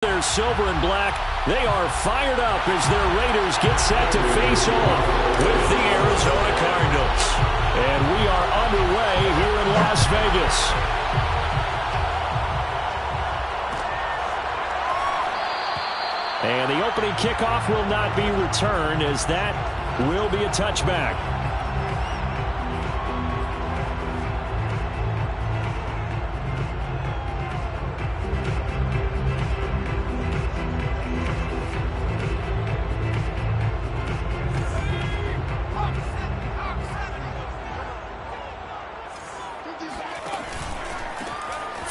They're silver and black. They are fired up as their Raiders get set to face off with the Arizona Cardinals. And we are underway here in Las Vegas. And the opening kickoff will not be returned, as that will be a touchback.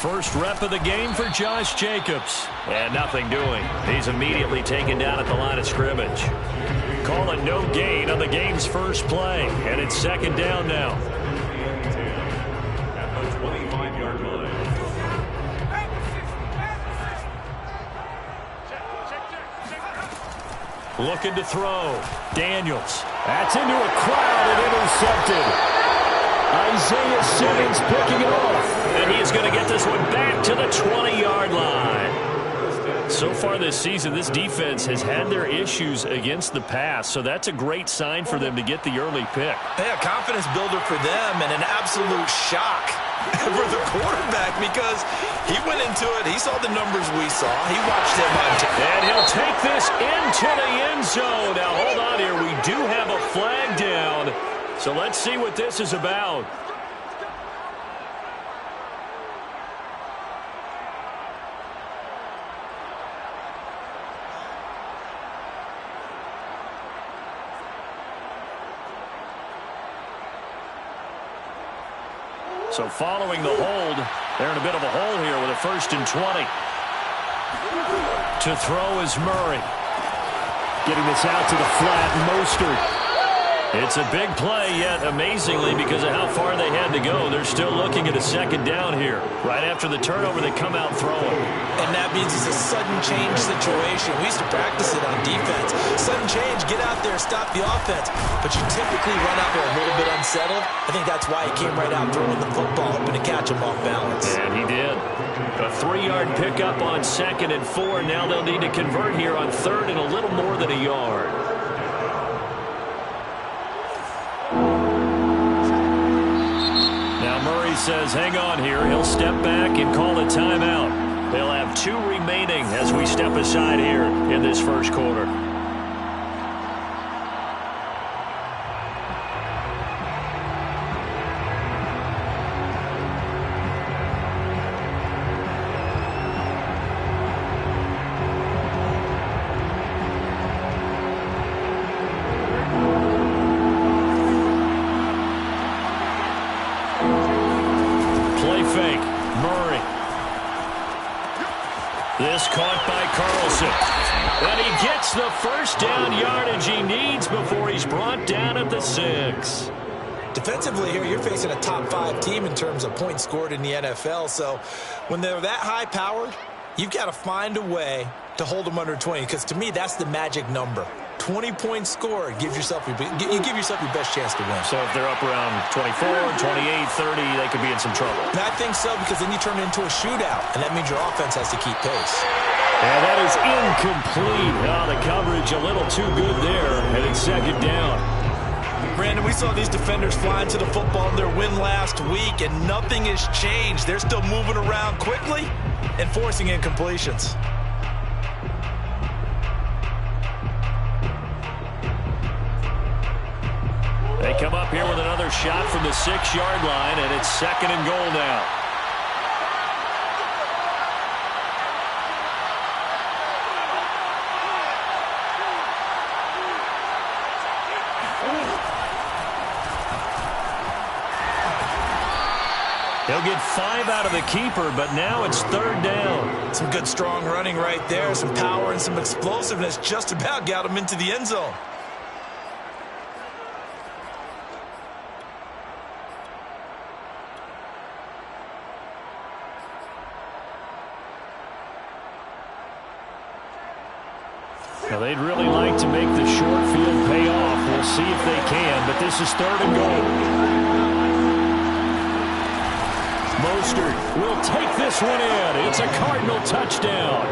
First rep of the game for Josh Jacobs. And nothing doing. He's immediately taken down at the line of scrimmage. Call it no gain on the game's first play. And it's second down now. At the 25-yard line. Looking to throw. Daniels. That's into a crowd and intercepted. Isaiah Simmons picking it off. And he is going to get this one back to the 20-yard line. So far this season, this defense has had their issues against the pass, so that's a great sign for them to get the early pick. Yeah, confidence builder for them and an absolute shock for the quarterback because he went into it. He saw the numbers we saw. He watched them on tape. And he'll take this into the end zone. Now, hold on here. We do have a flag down. So let's see what this is about. So following the hold, they're in a bit of a hole here with a 1st and 20. To throw is Murray. Getting this out to the flat, Mostert. It's a big play, yet amazingly, because of how far they had to go, they're still looking at a second down here. Right after the turnover, they come out throwing. And that means it's a sudden change situation. We used to practice it on defense. Sudden change, get out there, stop the offense. But you typically run out there a little bit unsettled. I think that's why he came right out throwing the football, hoping to catch him off balance. And he did. A 3-yard pickup on 2nd and 4. Now they'll need to convert here on 3rd and a little more than a yard. Murray says hang on here. He'll step back and call a timeout. They'll have 2 remaining as we step aside here in this first quarter. This caught by Carlson. And he gets the first down yardage he needs before he's brought down at the 6. Defensively here, you're facing a top 5 team in terms of points scored in the NFL. So when they're that high-powered, you've got to find a way to hold them under 20. Because to me, that's the magic number. 20 points scored gives yourself you give yourself your best chance to win. So if they're up around 24, 28, 30, they could be in some trouble. And I think so, because then you turn it into a shootout, and that means your offense has to keep pace. And that is incomplete. Oh, the coverage a little too good there, and it's second down. Brandon, we saw these defenders flying to the football in their win last week, and nothing has changed. They're still moving around quickly and forcing incompletions. They come up here with another shot from the 6-yard line, and it's 2nd and goal now. He'll get 5 out of the keeper, but now it's 3rd down. Some good, strong running right there, some power and some explosiveness just about got him into the end zone. Now, they'd really like to make the short field pay off. We'll see if they can, but this is 3rd and goal. Mostert will take this one in. It's a Cardinal touchdown.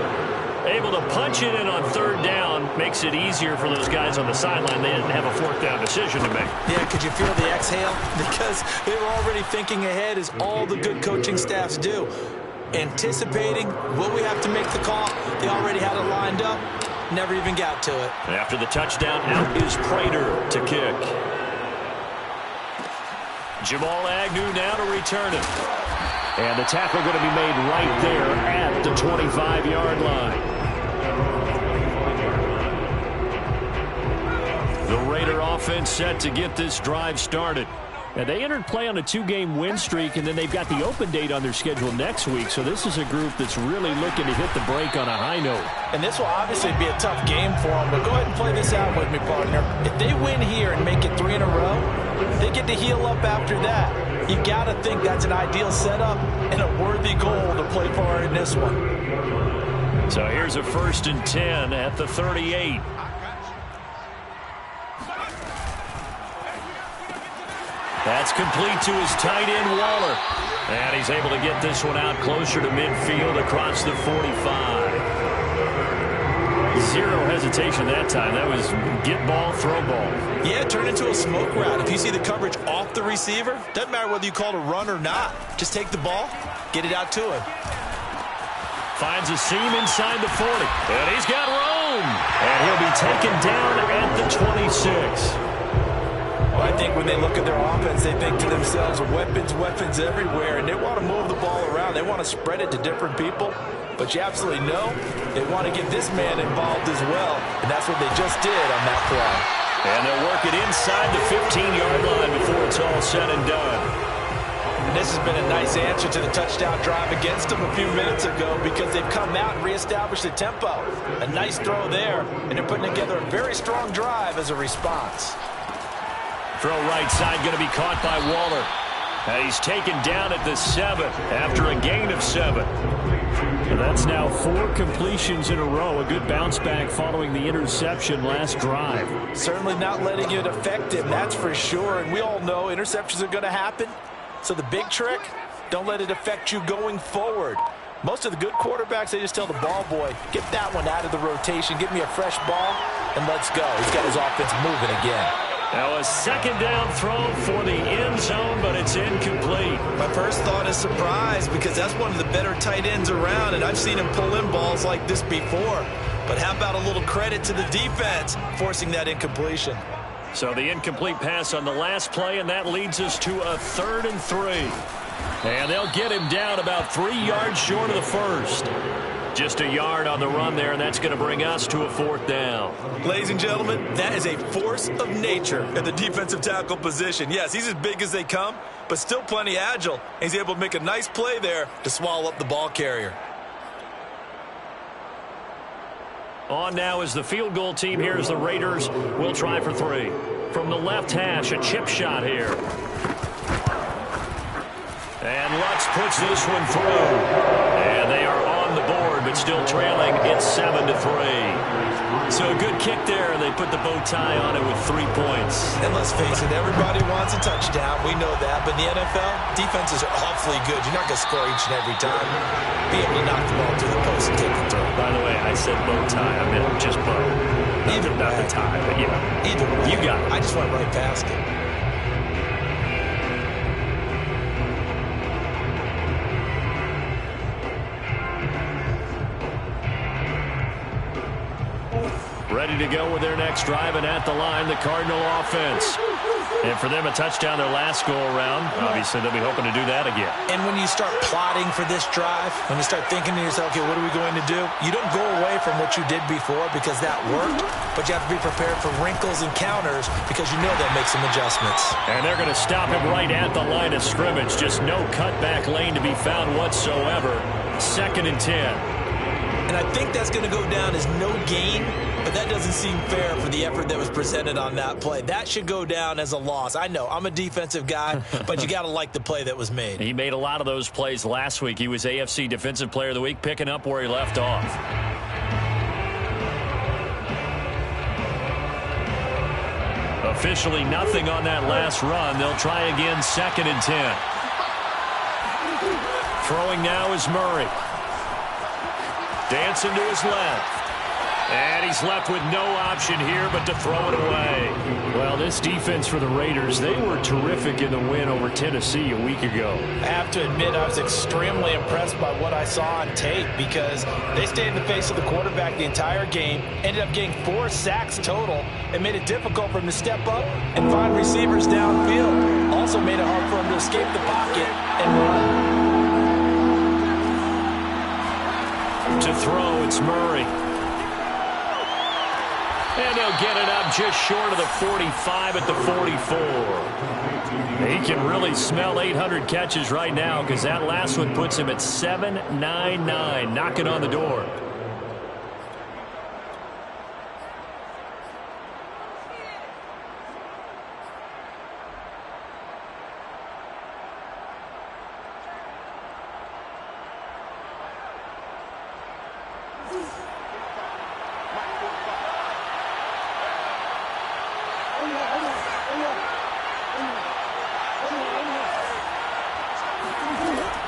Able to punch it in on third down makes it easier for those guys on the sideline. They didn't have a fourth down decision to make. Yeah, could you feel the exhale? Because they were already thinking ahead, as all the good coaching staffs do. Anticipating, will we have to make the call? They already had it lined up. Never even got to it. After the touchdown, out is Prater to kick. Jamal Agnew now to return it. And the tackle going to be made right there at the 25-yard line. The Raider offense set to get this drive started. And they entered play on a 2-game win streak, and then they've got the open date on their schedule next week. So this is a group that's really looking to hit the break on a high note. And this will obviously be a tough game for them, but go ahead and play this out with me, partner. If they win here and make it 3 in a row, they get to heal up after that. You got to think that's an ideal setup and a worthy goal to play for in this one. So here's a 1st and 10 at the 38. That's complete to his tight end, Waller. And he's able to get this one out closer to midfield across the 45. Zero hesitation that time. That was get ball, throw ball. Yeah, turn into a smoke route. If you see the coverage off the receiver, doesn't matter whether you call it a run or not. Just take the ball, get it out to him. Finds a seam inside the 40. And he's got room. And he'll be taken down at the 26. Well, I think when they look at their offense, they think to themselves, weapons everywhere, and they want to move the ball around. They want to spread it to different people. But you absolutely know they want to get this man involved as well, and that's what they just did on that play. And they'll work it inside the 15-yard line before it's all said and done. And this has been a nice answer to the touchdown drive against them a few minutes ago, because they've come out and reestablished the tempo. A nice throw there, and they're putting together a very strong drive as a response. Throw right side going to be caught by Waller. And he's taken down at the 7 after a gain of 7. And that's now 4 completions in a row. A good bounce back following the interception last drive. Certainly not letting it affect him, that's for sure. And we all know interceptions are going to happen. So the big trick, don't let it affect you going forward. Most of the good quarterbacks, they just tell the ball boy, get that one out of the rotation, give me a fresh ball, and let's go. He's got his offense moving again. Now a 2nd down throw for the end zone, but it's incomplete. My first thought is surprise, because that's one of the better tight ends around, and I've seen him pull in balls like this before. But how about a little credit to the defense forcing that incompletion? So the incomplete pass on the last play, and that leads us to a 3rd and 3. And they'll get him down about 3 yards short of the first. Just a yard on the run there, and that's going to bring us to a 4th down. Ladies and gentlemen, that is a force of nature at the defensive tackle position. Yes, he's as big as they come, but still plenty agile. He's able to make a nice play there to swallow up the ball carrier. On now is the field goal team here as the Raiders will try for 3. From the left hash, a chip shot here. And Lutz puts this one through. And they are on the board, but still trailing. It's 7-3. So a good kick there. They put the bow tie on it with 3 points. And let's face it, everybody wants a touchdown. We know that. But in the NFL, defenses are awfully good. You're not going to score each and every time. Be able to knock the ball through the post and take the throw. By the way, I said bow tie. I meant just bow. Not the tie, but yeah. Either way. You got it. I just went right past it. Ready to go with their next drive, and at the line, the Cardinal offense. And for them, a touchdown their last go-around. Obviously, they'll be hoping to do that again. And when you start plotting for this drive, when you start thinking to yourself, okay, what are we going to do? You don't go away from what you did before because that worked, but you have to be prepared for wrinkles and counters because you know they'll make some adjustments. And they're going to stop him right at the line of scrimmage. Just no cutback lane to be found whatsoever. 2nd and 10. And I think that's going to go down as no gain, but that doesn't seem fair for the effort that was presented on that play. That should go down as a loss. I know, I'm a defensive guy, but you got to like the play that was made. He made a lot of those plays last week. He was AFC Defensive Player of the Week, picking up where he left off. Officially nothing on that last run. They'll try again, 2nd and 10. Throwing now is Murray. Dancing to his left. And he's left with no option here but to throw it away. Well, this defense for the Raiders, they were terrific in the win over Tennessee a week ago. I have to admit, I was extremely impressed by what I saw on tape because they stayed in the face of the quarterback the entire game, ended up getting 4 sacks total, and made it difficult for him to step up and find receivers downfield. Also made it hard for him to escape the pocket and run. To throw, it's Murray. And he'll get it up just short of the 45 at the 44. He can really smell 800 catches right now because that last one puts him at 799, knocking on the door.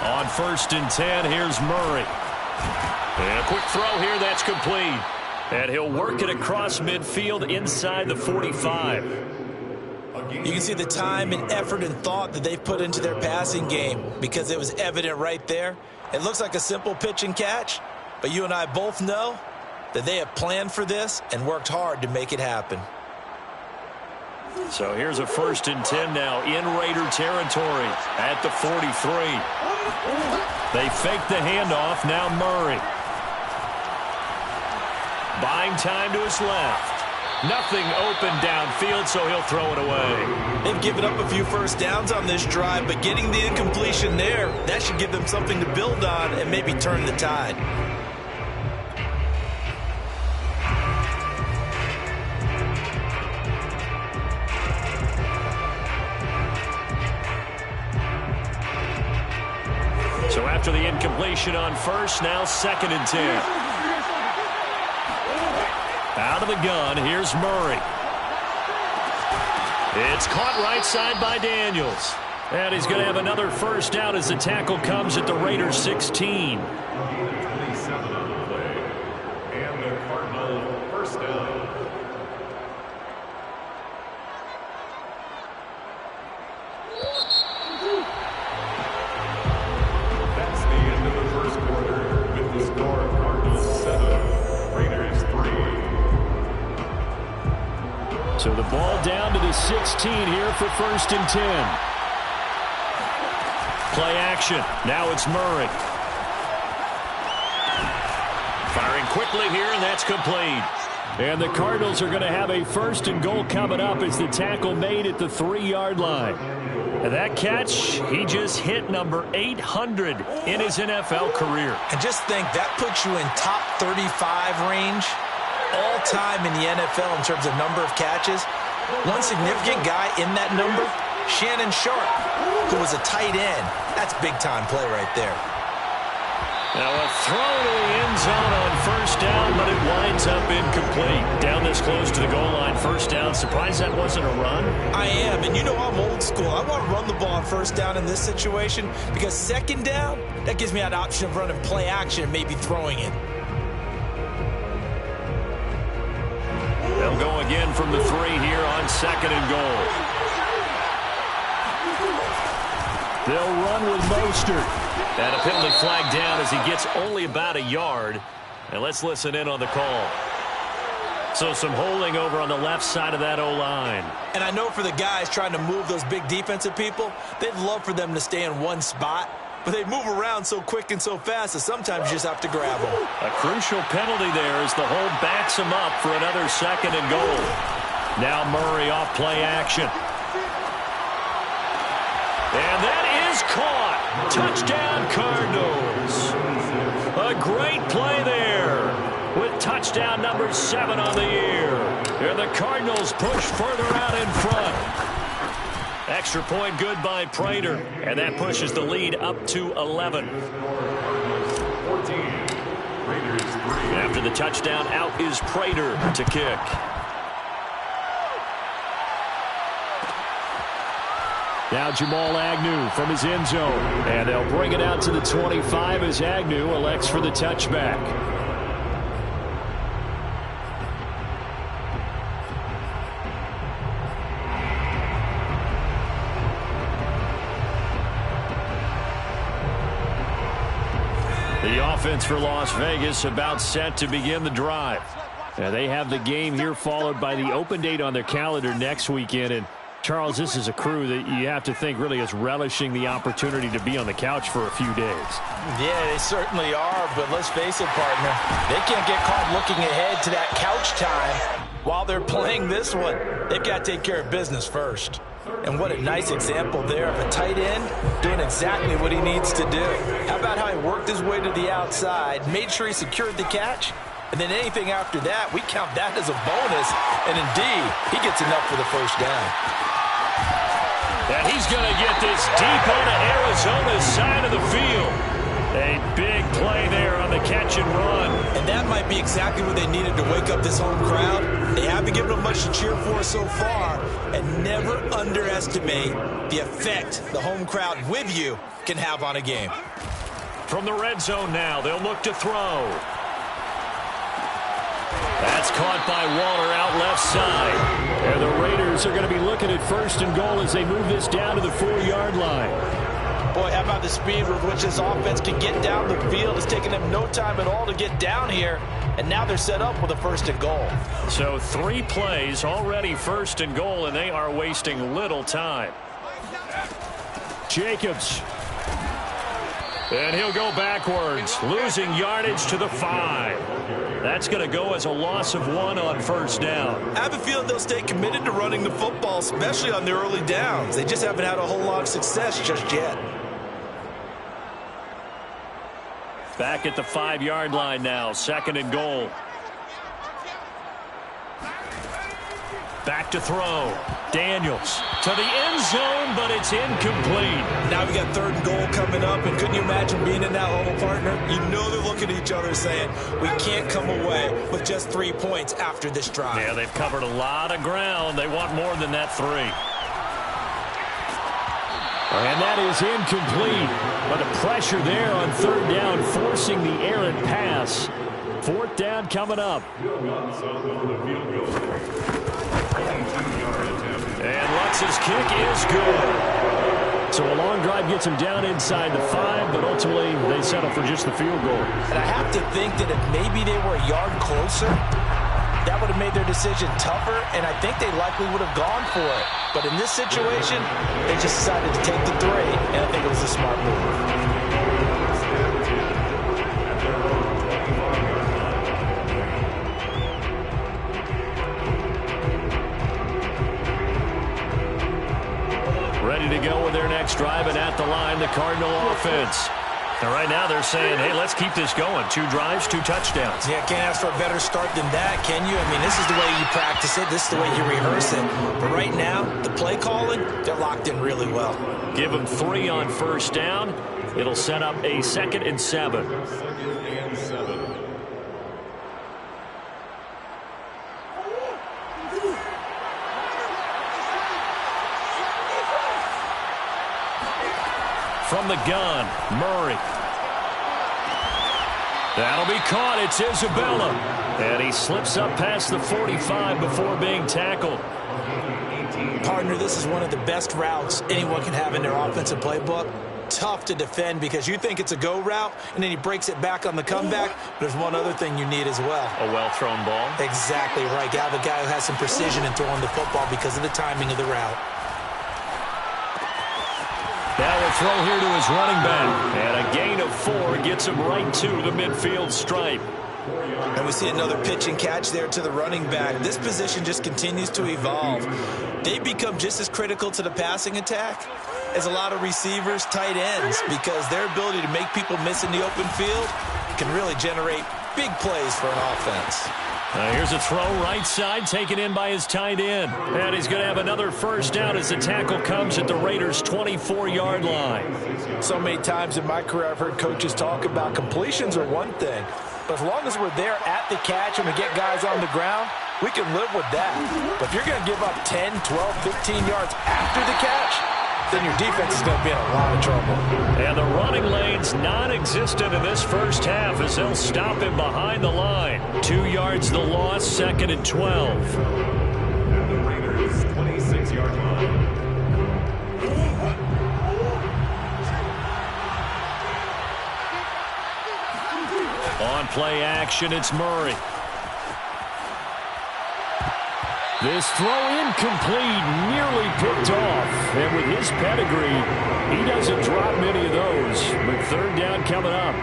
On 1st and 10, here's Murray. And a quick throw here, that's complete. And he'll work it across midfield inside the 45. You can see the time and effort and thought that they've put into their passing game because it was evident right there. It looks like a simple pitch and catch, but you and I both know that they have planned for this and worked hard to make it happen. So here's a 1st and 10 now in Raider territory at the 43. They fake the handoff. Now Murray. Buying time to his left. Nothing open downfield, so he'll throw it away. They've given up a few first downs on this drive, but getting the incompletion there, that should give them something to build on and maybe turn the tide. So after the incompletion on 1st, now 2nd and 10. Out of the gun, here's Murray. It's caught right side by Daniels. And he's going to have another 1st down as the tackle comes at the Raiders 16. 27 on the play. And the Cardinal 1st down. That's the end of the 1st quarter with the score of Cardinals 7, Raiders 3. So the ball down to the 16 here for 1st and 10. Play action. Now it's Murray. Firing quickly here, and that's complete. And the Cardinals are going to have a 1st and goal coming up as the tackle made at the 3-yard line. And that catch, he just hit number 800 in his NFL career. And just think, that puts you in top 35 range all-time in the NFL in terms of number of catches. One significant guy in that number, Shannon Sharp, who was a tight end. That's big-time play right there. Now a throw to the end zone on 1st down, but it winds up incomplete. Down this close to the goal line, 1st down. Surprised that wasn't a run? I am, and you know I'm old school. I want to run the ball on 1st down in this situation because 2nd down, that gives me that option of running play action and maybe throwing it. They'll go again from the 3 here on 2nd and goal. They'll run with Mostert. And a penalty flag down as he gets only about a yard. And let's listen in on the call. So some holding over on the left side of that O-line. And I know for the guys trying to move those big defensive people, they'd love for them to stay in one spot. But they move around so quick and so fast that sometimes you just have to grab them. A crucial penalty there as the hold backs him up for another 2nd and goal. Now Murray off play action. And that is caught. Touchdown Cardinals. A great play there with touchdown number 7 on the year. And the Cardinals push further out in front. Extra point good by Prater, and that pushes the lead up to 11. 14, Raiders 3. After the touchdown, out is Prater to kick. Now Jamal Agnew from his end zone. And they'll bring it out to the 25 as Agnew elects for the touchback. offense for Las Vegas about set to begin the drive. Now they have the game here followed by the open date on their calendar next weekend. And Charles, this is a crew that you have to think really is relishing the opportunity to be on the couch for a few days. Yeah, they certainly are, but let's face it, partner. They can't get caught looking ahead to that couch time while they're playing this one. They've got to take care of business first. And what a nice example there of a tight end doing exactly what he needs to do. How about how he worked his way to the outside, made sure he secured the catch, and then anything after that, we count that as a bonus. And indeed, he gets enough for the first down. And he's going to get this deep onto Arizona's side of the field. A big play there on the catch and run. And that might be exactly what they needed to wake up this home crowd. They haven't given them much to cheer for so far. And never underestimate the effect the home crowd with you can have on a game. From the red zone now, they'll look to throw. That's caught by Waller out left side. And the Raiders are going to be looking at first and goal as they move this down to the 4-yard line. Boy, how about the speed with which this offense can get down the field? It's taken them no time at all to get down here. And now they're set up with a first and goal. So 3 plays already first and goal, and they are wasting little time. Jacobs. And he'll go backwards, losing yardage to the 5. That's going to go as a loss of 1 on first down. I have a feeling they'll stay committed to running the football, especially on their early downs. They just haven't had a whole lot of success just yet. Back at the 5-yard line now, second and goal. Back to throw. Daniels to the end zone, but it's incomplete. Now we got third and goal coming up, and couldn't you imagine being in that huddle, partner? You know they're looking at each other saying, we can't come away with just 3 points after this drive. Yeah, they've covered a lot of ground. They want more than that 3. And that is incomplete. But the pressure there on third down, forcing the errant pass. Fourth down coming up. And Lutz's kick is good. So a long drive gets him down inside the 5, but ultimately they settle for just the field goal. And I have to think that if maybe they were a yard closer, that would have made their decision tougher, and I think they likely would have gone for it. But in this situation, they just decided to take the 3, and I think it was a smart move. Ready to go with their next drive, and at the line, the Cardinal offense. And right now they're saying, hey, let's keep this going. 2 drives, 2 touchdowns. Yeah, can't ask for a better start than that, can you? I mean, this is the way you practice it. This is the way you rehearse it. But right now, the play calling, they're locked in really well. Give them 3 on first down. It'll set up a 2nd and 7. From the gun, Murray. That'll be caught. It's Isabella. And he slips up past the 45 before being tackled. Partner, this is one of the best routes anyone can have in their offensive playbook. Tough to defend because you think it's a go route, and then he breaks it back on the comeback. There's one other thing you need as well. A well-thrown ball. Exactly right. You have a guy who has some precision in throwing the football because of the timing of the route. Now a throw here to his running back. And a gain of 4 gets him right to the midfield stripe. And we see another pitch and catch there to the running back. This position just continues to evolve. They become just as critical to the passing attack as a lot of receivers, tight ends, because their ability to make people miss in the open field can really generate big plays for an offense. Here's a throw right side, taken in by his tight end. And he's going to have another first down as the tackle comes at the Raiders' 24-yard line. So many times in my career I've heard coaches talk about completions are one thing, but as long as we're there at the catch and we get guys on the ground, we can live with that. But if you're going to give up 10, 12, 15 yards after the catch, then your defense is going to be in a lot of trouble. And the running lane's non-existent in this first half as they'll stop him behind the line. 2 yards the loss, 2nd and 12. At the Raiders' 26-yard line. On play action, it's Murray. This throw incomplete, nearly picked off. And with his pedigree, he doesn't drop many of those. But third down coming up.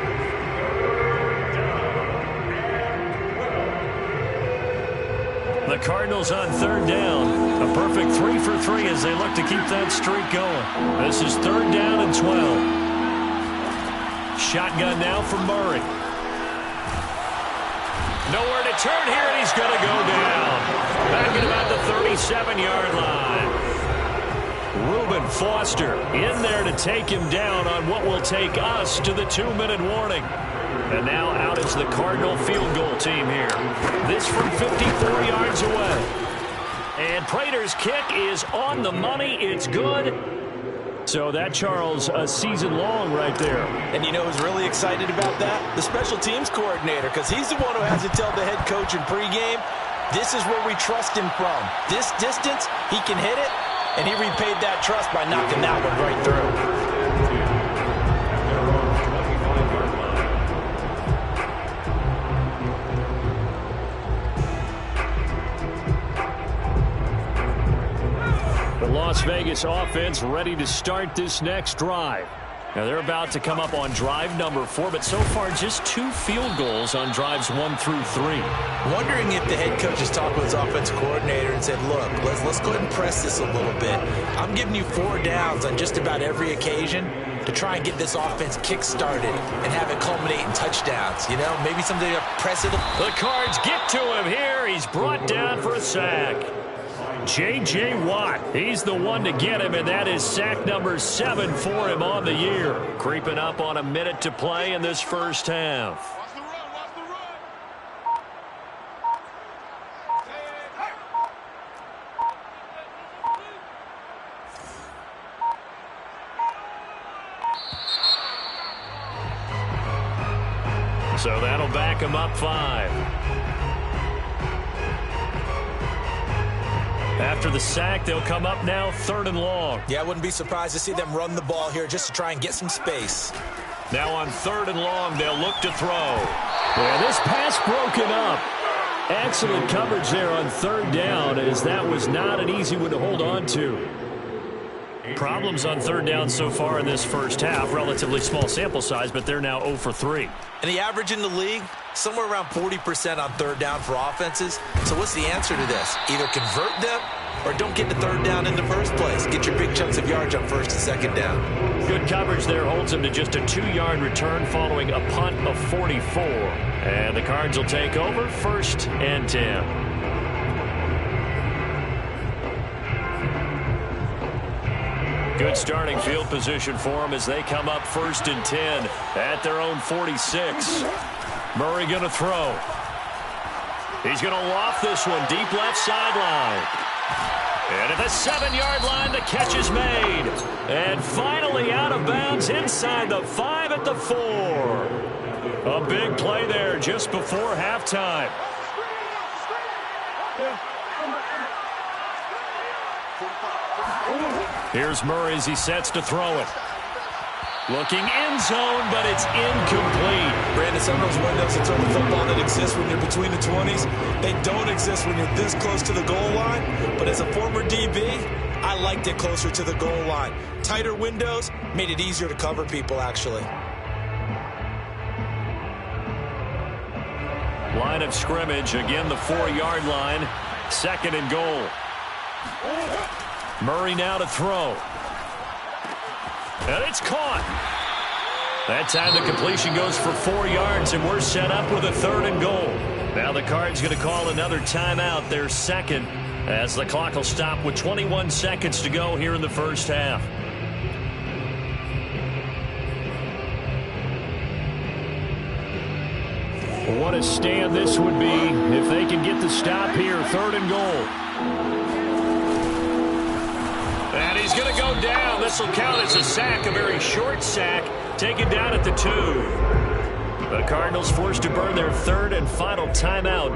The Cardinals on third down. A perfect 3 for 3 as they look to keep that streak going. This is third down and 12. Shotgun now for Murray. Nowhere to turn here, and he's going to go down. Back at about the 37-yard line. Reuben Foster in there to take him down on what will take us to the 2-minute warning. And now out is the Cardinal field goal team here. This from 54 yards away. And Prater's kick is on the money. It's good. So that, Charles, a season long right there. And you know who's really excited about that? The special teams coordinator, because he's the one who has to tell the head coach in pregame, this is where we trust him from. This distance, he can hit it, and he repaid that trust by knocking that one right through. Las Vegas offense ready to start this next drive. Now they're about to come up on drive number 4, but so far just 2 field goals on drives 1 through 3. Wondering if the head coach has talked with his offensive coordinator and said, look, let's go ahead and press this a little bit. I'm giving you 4 downs on just about every occasion to try and get this offense kick-started and have it culminate in touchdowns. You know, maybe someday to press it. The Cards get to him here. He's brought down for a sack. J.J. Watt, he's the one to get him, and that is sack number 7 for him on the year. Creeping up on a minute to play in this first half. So that'll back him up 5. After the sack, they'll come up now 3rd and long. Yeah, I wouldn't be surprised to see them run the ball here just to try and get some space. Now on 3rd and long, they'll look to throw. Yeah, this pass broken up. Excellent coverage there on 3rd down, as that was not an easy one to hold on to. Problems on 3rd down so far in this first half. Relatively small sample size, but they're now 0 for 3. And the average in the league, somewhere around 40% on 3rd down for offenses. So what's the answer to this? Either convert them or don't get the 3rd down in the first place. Get your big chunks of yards on 1st and 2nd down. Good coverage there holds them to just a 2-yard return following a punt of 44. And the Cards will take over 1st and 10. Good starting field position for them as they come up 1st and 10 at their own 46. Murray going to throw. He's going to loft this one deep left sideline. And at the 7-yard line, the catch is made. And finally out of bounds inside the 5 at the 4. A big play there just before halftime. Here's Murray as he sets to throw it. Looking end zone, but it's incomplete. Brandon, some of those windows to throw the football that exist when you're between the 20s, they don't exist when you're this close to the goal line. But as a former DB, I liked it closer to the goal line. Tighter windows made it easier to cover people, actually. Line of scrimmage, again the 4-yard line. 2nd and goal. Murray now to throw. And it's caught. That time the completion goes for 4 yards, and we're set up with a 3rd and goal. Now the Cards going to call another timeout, their 2nd, as the clock will stop with 21 seconds to go here in the first half. What a stand this would be if they can get the stop here. 3rd and goal. And he's going to go down. This will count as a sack, a very short sack, taken down at the 2. The Cardinals forced to burn their 3rd and final timeout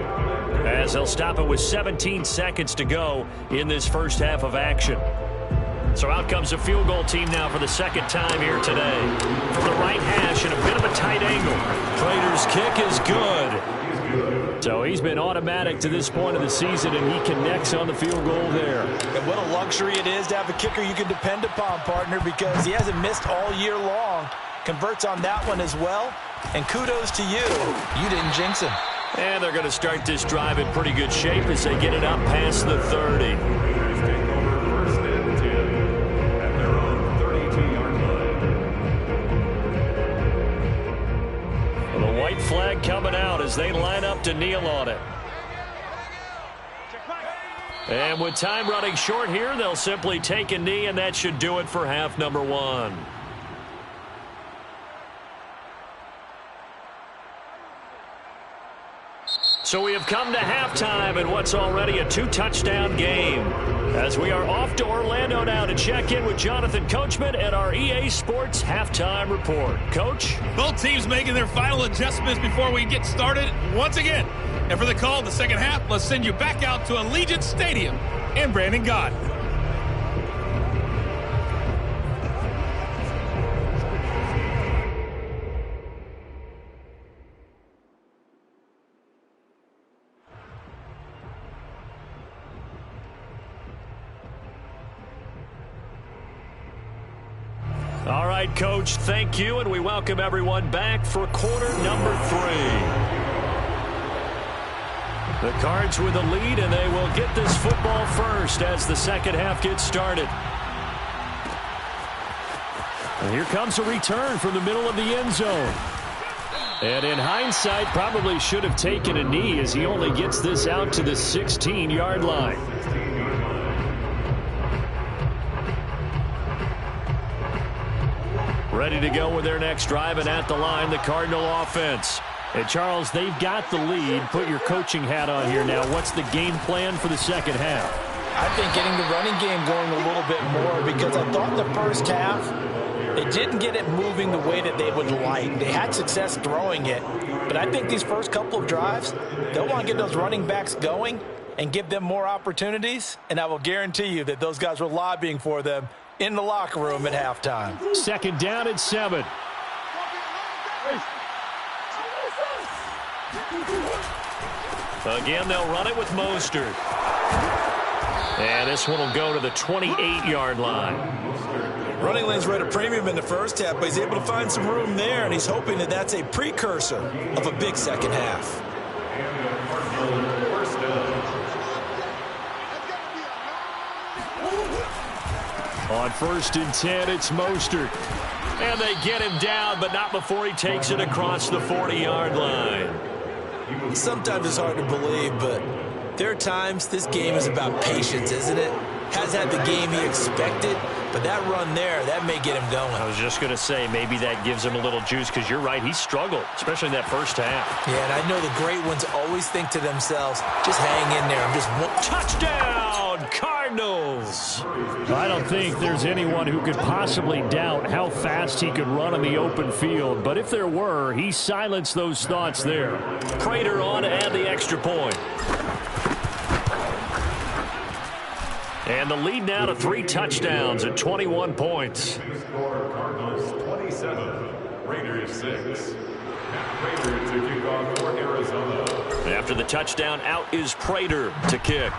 as they'll stop it with 17 seconds to go in this first half of action. So out comes a field goal team now for the second time here today. From the right hash in a bit of a tight angle. Prater's kick is good. So he's been automatic to this point of the season, and he connects on the field goal there. And what a luxury it is to have a kicker you can depend upon, partner, because he hasn't missed all year long. Converts on that one as well. And kudos to you. You didn't jinx him. And they're going to start this drive in pretty good shape as they get it up past the 30. White flag coming out as they line up to kneel on it. And with time running short here, they'll simply take a knee, and that should do it for half number one. So we have come to halftime in what's already a two-touchdown game. As we are off to Orlando now to check in with Jonathan Coachman at our EA Sports Halftime Report. Coach? Both teams making their final adjustments before we get started once again. And for the call in the second half, let's send you back out to Allegiant Stadium in Brandon Gott. All right, Coach, thank you, and we welcome everyone back for quarter number 3. The Cards with the lead, and they will get this football first as the second half gets started. And here comes a return from the middle of the end zone. And in hindsight, probably should have taken a knee as he only gets this out to the 16-yard line. Ready to go with their next drive, and at the line, the Cardinal offense. And Charles, they've got the lead. Put your coaching hat on here now. What's the game plan for the second half? I think getting the running game going a little bit more, because I thought the first half, they didn't get it moving the way that they would like. They had success throwing it, but I think these first couple of drives, they'll want to get those running backs going and give them more opportunities, and I will guarantee you that those guys were lobbying for them in the locker room at halftime. Second down at 7. Again, they'll run it with Mostert. And this one will go to the 28-yard line. Running lanes were at a premium in the first half, but he's able to find some room there, and he's hoping that that's a precursor of a big second half. On 1st and 10, it's Mostert. And they get him down, but not before he takes it across the 40-yard line. Sometimes it's hard to believe, but there are times this game is about patience, isn't it? Hasn't had the game he expected, but that run there, that may get him going. I was just going to say, maybe that gives him a little juice, because you're right, he struggled, especially in that first half. Yeah, and I know the great ones always think to themselves, just hang in there. I'm just one touchdown, Cardinals! I don't think there's anyone who could possibly doubt how fast he could run on the open field, but if there were, he silenced those thoughts there. Prater on to add the extra point. And the lead now to 3 touchdowns at 21 points. Cardinals 27, Raiders 6. Prater to kick off for Arizona. After the touchdown, out is Prater to kick.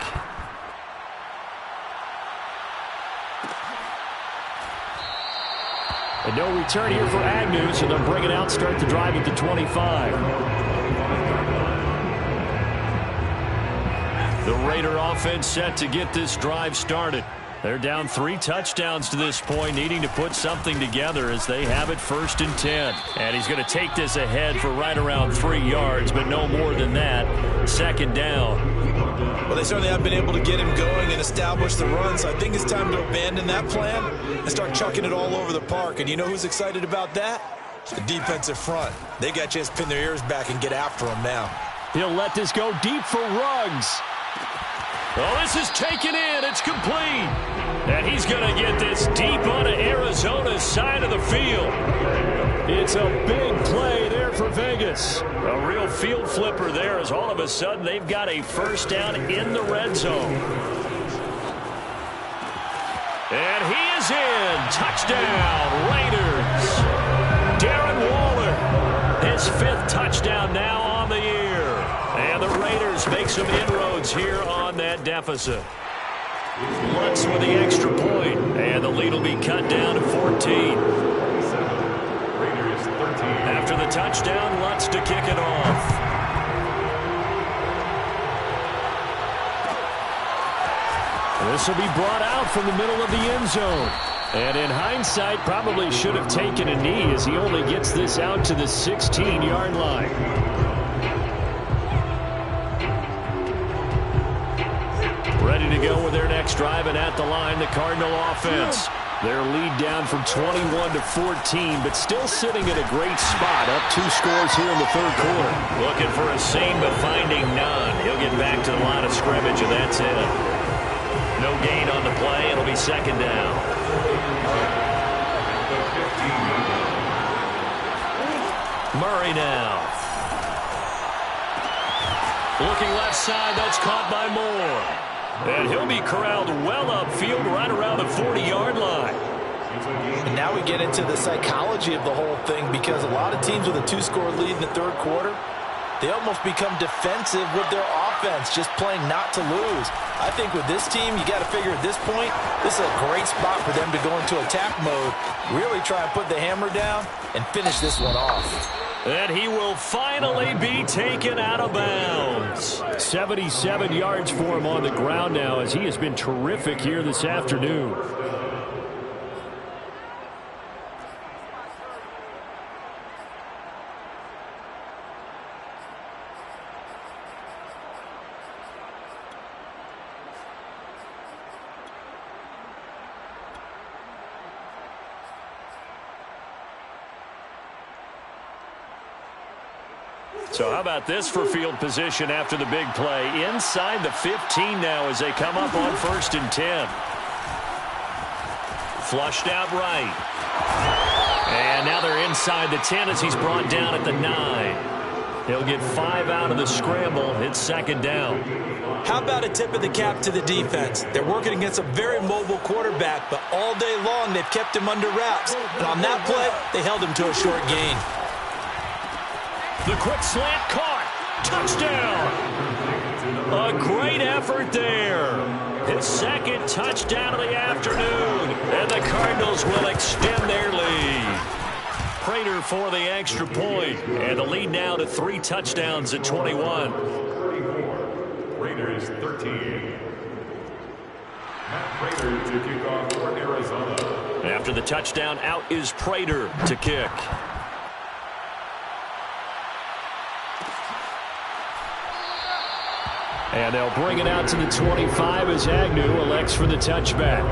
And no return here for Agnew, so they'll bring it out, start the drive at the 25. The Raider offense set to get this drive started. They're down 3 touchdowns to this point, needing to put something together as they have it 1st and 10. And he's going to take this ahead for right around 3 yards, but no more than that. 2nd down. Well, they certainly have been able to get him going and establish the run, so I think it's time to abandon that plan and start chucking it all over the park. And you know who's excited about that? The defensive front. They got a chance to pin their ears back and get after him now. He'll let this go deep for Ruggs. Oh, this is taken in. It's complete. And he's going to get this deep onto Arizona's side of the field. It's a big play there for Vegas. A real field flipper there as all of a sudden they've got a 1st down in the red zone. And he is in. Touchdown, Raiders. Darren Waller, his 5th touchdown now on the year. And the Raiders make some inroads here on that deficit. Lutz with the extra point, and the lead will be cut down to 14. Raiders 13. After the touchdown, Lutz to kick it off. This will be brought out from the middle of the end zone. And in hindsight, probably should have taken a knee as he only gets this out to the 16-yard line. Ready to go with their next drive, and at the line, the Cardinal offense. Their lead down from 21 to 14, but still sitting in a great spot, up 2 scores here in the 3rd quarter. Looking for a seam, but finding none. He'll get back to the line of scrimmage, and that's it. No gain on the play. It'll be 2nd down. Murray now. Looking left side. That's caught by Moore. And he'll be corralled well upfield right around the 40-yard line. And now we get into the psychology of the whole thing, because a lot of teams with a 2-score lead in the 3rd quarter, they almost become defensive with their offense, just playing not to lose. I think with this team, you got to figure at this point, this is a great spot for them to go into attack mode, really try and put the hammer down and finish this one off. And he will finally be taken out of bounds. 77 yards for him on the ground now, as he has been terrific here this afternoon. So how about this for field position after the big play? Inside the 15 now as they come up on 1st and 10. Flushed out right. And now they're inside the 10 as he's brought down at the 9. He'll get 5 out of the scramble. It's 2nd down. How about a tip of the cap to the defense? They're working against a very mobile quarterback, but all day long they've kept him under wraps. And on that play, they held him to a short gain. The quick slant caught. Touchdown. A great effort there. His 2nd touchdown of the afternoon. And the Cardinals will extend their lead. Prater for the extra point. And the lead now to 3 touchdowns at 21. 34. Raiders 13. Matt Prater to kick off for Arizona. After the touchdown, out is Prater to kick. And they'll bring it out to the 25 as Agnew elects for the touchback.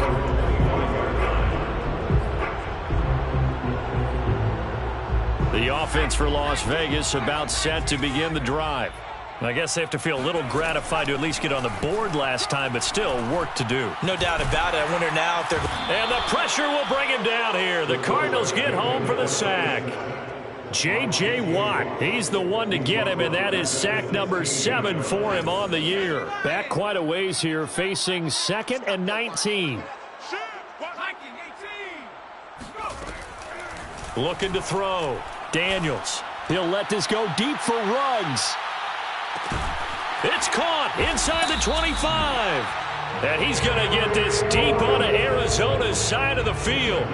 The offense for Las Vegas about set to begin the drive. I guess they have to feel a little gratified to at least get on the board last time, but still work to do. No doubt about it. I wonder now if they're... And the pressure will bring him down here. The Cardinals get home for the sack. J.J. Watt, he's the one to get him, and that is sack number 7 for him on the year. Back quite a ways here, facing 2nd and 19. Looking to throw. Daniels. He'll let this go deep for Ruggs. It's caught inside the 25. And he's going to get this deep onto Arizona's side of the field.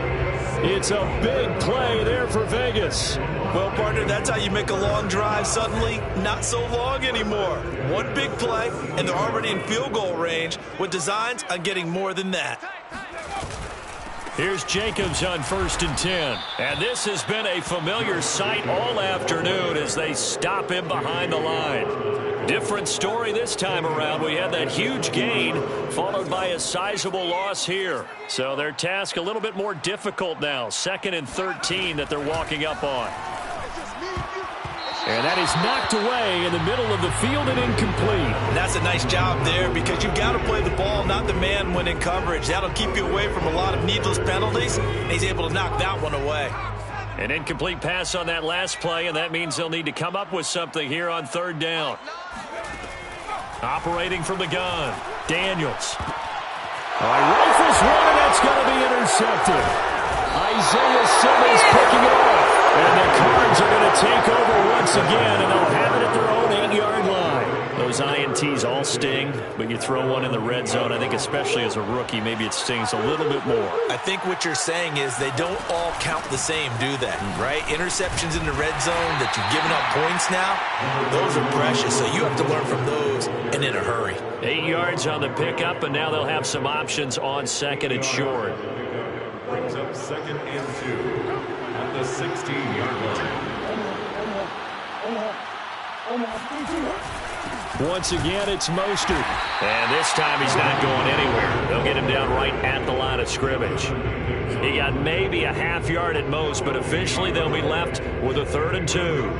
It's a big play there for Vegas. Well, partner, that's how you make a long drive suddenly not so long anymore. One big play, and they're already in field goal range with designs on getting more than that. Here's Jacobs on 1st and 10. And this has been a familiar sight all afternoon as they stop him behind the line. Different story this time around. We had that huge gain followed by a sizable loss here. So their task a little bit more difficult now. 2nd and 13 that they're walking up on. And that is knocked away in the middle of the field and incomplete. And that's a nice job there because you've got to play the ball, not the man when in coverage. That'll keep you away from a lot of needless penalties. And he's able to knock that one away. An incomplete pass on that last play, and that means they'll need to come up with something here on 3rd down. Operating from the gun, Daniels. Rifles one, and that's going to be intercepted. Isaiah Simmons picking it off. And the Cards are going to take over once again, and they'll have it at their own 8-yard line. Those INTs all sting, but you throw one in the red zone, I think especially as a rookie, maybe it stings a little bit more. I think what you're saying is they don't all count the same, do they? Right? Interceptions in the red zone that you're giving up points now, those are precious. So you have to learn from those and in a hurry. 8 yards on the pickup, and now they'll have some options on second and short. Brings up 2nd and 2 at the 16-yard line. Once again, it's Mostert. And this time he's not going anywhere. They'll get him down right at the line of scrimmage. He got maybe a half yard at most, but officially they'll be left with a 3rd and 2.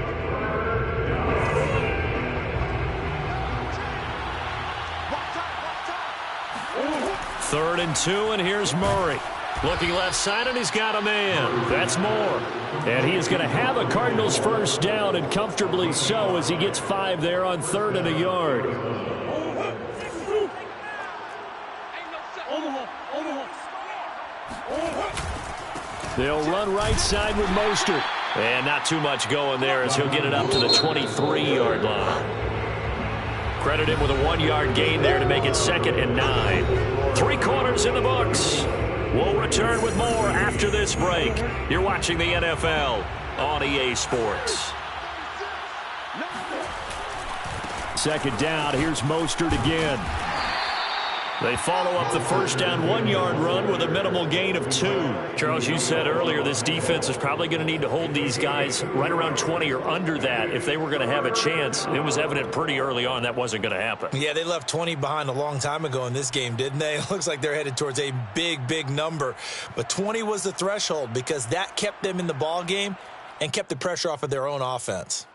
Third and 2, and here's Murray. Looking left side, and he's got a man. That's Moore. And he is going to have a Cardinals first down, and comfortably so, as he gets 5 there on 3rd and a yard. They'll run right side with Mostert. And not too much going there as he'll get it up to the 23-yard line. Credit him with a 1-yard gain there to make it 2nd and 9. 3 quarters in the books. We'll return with more after this break. You're watching the NFL on EA Sports. 2nd down. Here's Mostert again. They follow up the first down 1-yard run with a minimal gain of 2. Charles, you said earlier this defense is probably going to need to hold these guys right around 20 or under that if they were going to have a chance. It was evident pretty early on that wasn't going to happen. Yeah, they left 20 behind a long time ago in this game, didn't they? It looks like they're headed towards a big, big number. But 20 was the threshold because that kept them in the ball game and kept the pressure off of their own offense.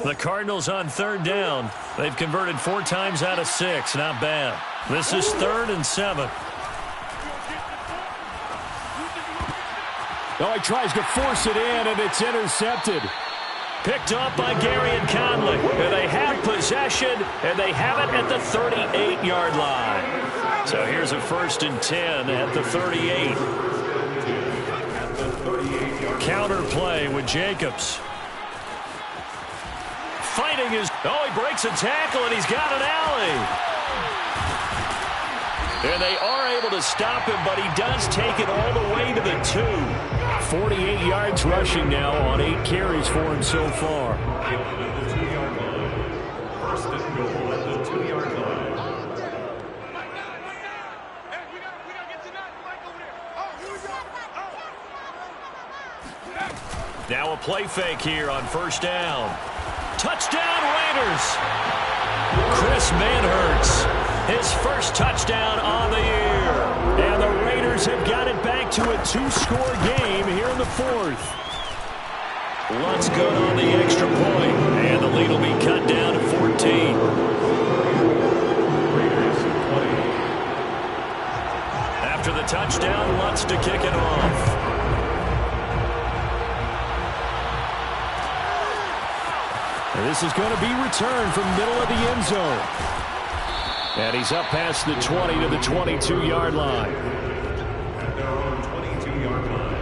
The Cardinals on 3rd down. They've converted 4 times out of 6. Not bad. This is 3rd and 7. Oh, he tries to force it in, and it's intercepted. Picked up by Gary and Conley. And they have possession, and they have it at the 38-yard line. So here's a 1st and 10 at the 38. Counter play with Jacobs. Fighting his... Oh, he breaks a tackle, and he's got an alley. And they are able to stop him, but he does take it all the way to the 2. 48 yards rushing now on 8 carries for him so far. At the 2-yard line. 1st and goal at the 2-yard line. Now a play fake here on 1st down. Touchdown, Raiders! Chris Manhertz, his first touchdown on the year. And the Raiders have got it back to a 2-score game here in the 4th. Lutz good on the extra point, and the lead will be cut down to 14. Raiders 20. After the touchdown, Lutz to kick it off. And this is going to be returned from middle of the end zone. And he's up past the 20 to the 22-yard line. At their own 22-yard line.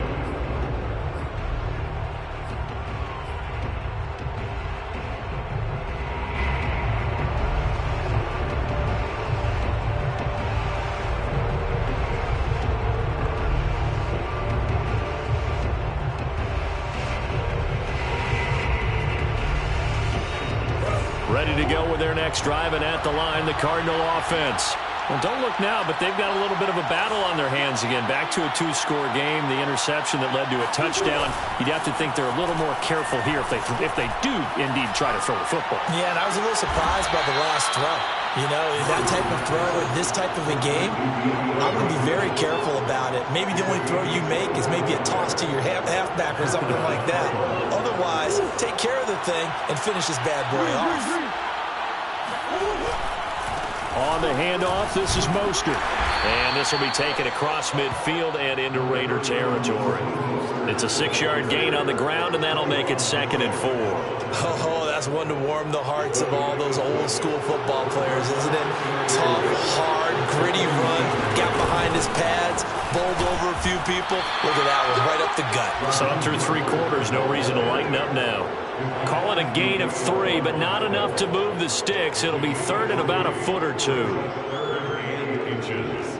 Ready to go with their next drive, and at the line, the Cardinal offense. Well, don't look now, but they've got a little bit of a battle on their hands again. Back to a 2-score game, the interception that led to a touchdown. You'd have to think they're a little more careful here if they do indeed try to throw the football. Yeah, and I was a little surprised by the last throw. You know, that type of throw in this type of a game, I'm going to be very careful about it. Maybe the only throw you make is maybe a toss to your halfback or something like that. Otherwise, take care of the thing and finish this bad boy off. On the handoff, this is Mostert. And this will be taken across midfield and into Raider territory. It's a 6-yard gain on the ground, and that'll make it 2nd and 4. Oh, that's That's one to warm the hearts of all those old school football players, isn't it? Tough, hard, gritty run, got behind his pads, bowled over a few people. Look at that one, right up the gut. So through 3 quarters, no reason to lighten up now. Call it a gain of 3, but not enough to move the sticks. It'll be third and about a foot or 2. 3 inches.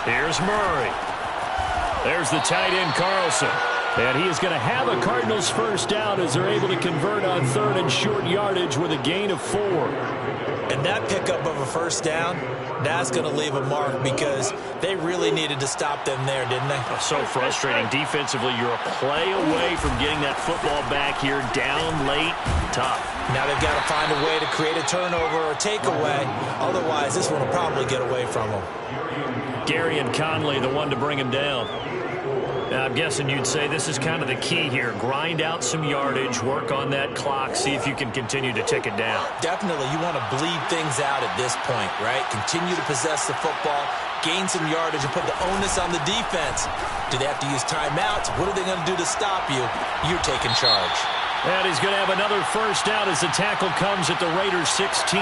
Here's Murray. There's the tight end, Carlson. And he is going to have a Cardinals first down as they're able to convert on third and short yardage with a gain of 4. And that pickup of a first down, that's going to leave a mark because they really needed to stop them there, didn't they? So frustrating. Defensively, you're a play away from getting that football back here, down late, tough. Now they've got to find a way to create a turnover or takeaway. Otherwise, this one will probably get away from them. Gary and Conley, the one to bring him down. Now, I'm guessing you'd say this is kind of the key here. Grind out some yardage, work on that clock, see if you can continue to tick it down. Definitely, you want to bleed things out at this point, right? Continue to possess the football, gain some yardage, and put the onus on the defense. Do they have to use timeouts? What are they going to do to stop you? You're taking charge. And he's going to have another first down as the tackle comes at the Raiders' 16.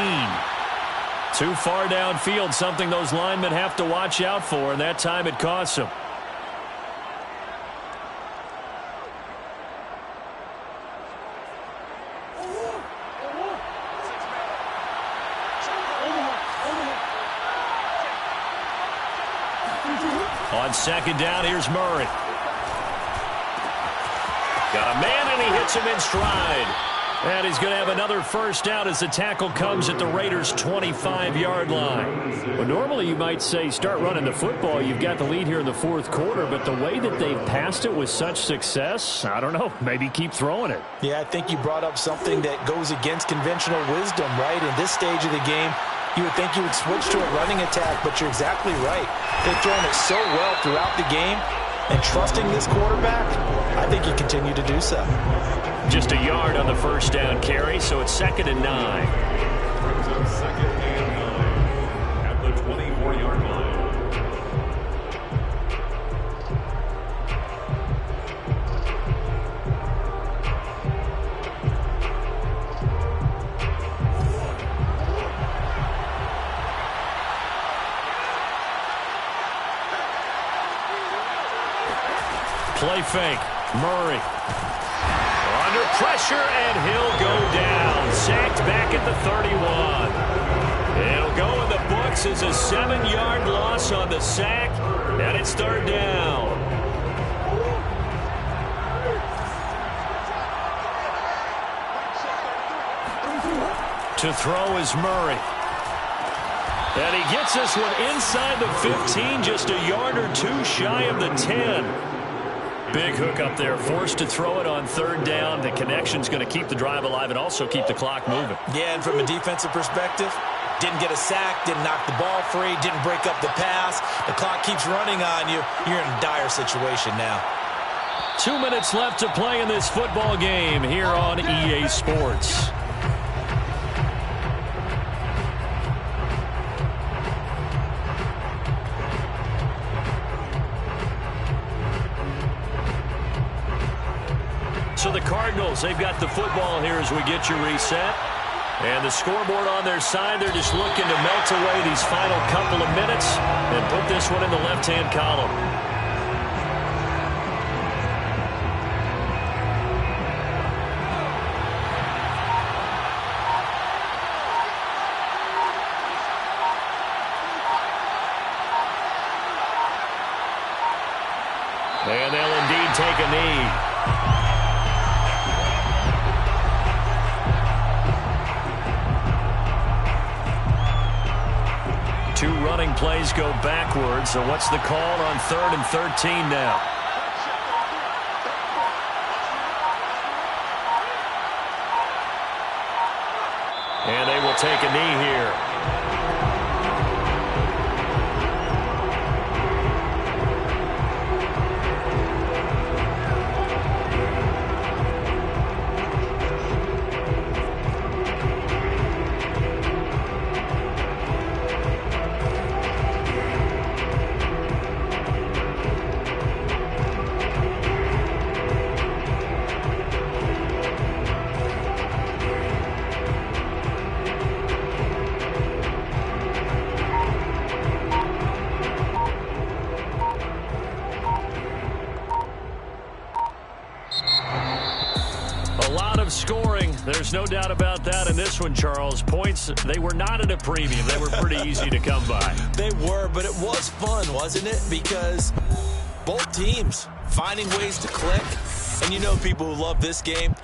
Too far downfield, something those linemen have to watch out for, and that time it costs them. On second down, here's Murray. Got a man, and he hits him in stride. And he's going to have another first down as the tackle comes at the Raiders' 25-yard line. Well, normally you might say start running the football. You've got the lead here in the fourth quarter, but the way that they've passed it with such success, I don't know, maybe keep throwing it. Yeah, I think you brought up something that goes against conventional wisdom, right? In this stage of the game, you would think you would switch to a running attack, but you're exactly right. They've thrown it so well throughout the game, and trusting this quarterback, I think you continue to do so. Just a yard on the first down carry, so it's 2nd and 9. Brings up 2nd and 9 at the 24-yard line. Play fake. Murray. Under pressure, and he'll go down. Sacked back at the 31. It'll go in the books as a 7-yard loss on the sack, and it's 3rd down. To throw is Murray. And he gets this one inside the 15, just a yard or 2 shy of the 10. Big hook up there, forced to throw it on 3rd down. The connection's going to keep the drive alive and also keep the clock moving. Yeah, and from a defensive perspective, didn't get a sack, didn't knock the ball free, didn't break up the pass. The clock keeps running on you. You're in a dire situation now. 2 minutes left to play in this football game here on EA Sports. So the Cardinals, they've got the football here as we get you reset. And the scoreboard on their side, they're just looking to melt away these final couple of minutes and put this one in the left-hand column. And they'll indeed take a knee. Two running plays go backwards, so what's the call on 3rd and 13 now? And they will take a knee here. scoring. There's no doubt about that in this one, Charles. Points, they were not at a premium. They were pretty easy to come by. They were, but it was fun, wasn't it? Because both teams finding ways to click. And you know people who love this game,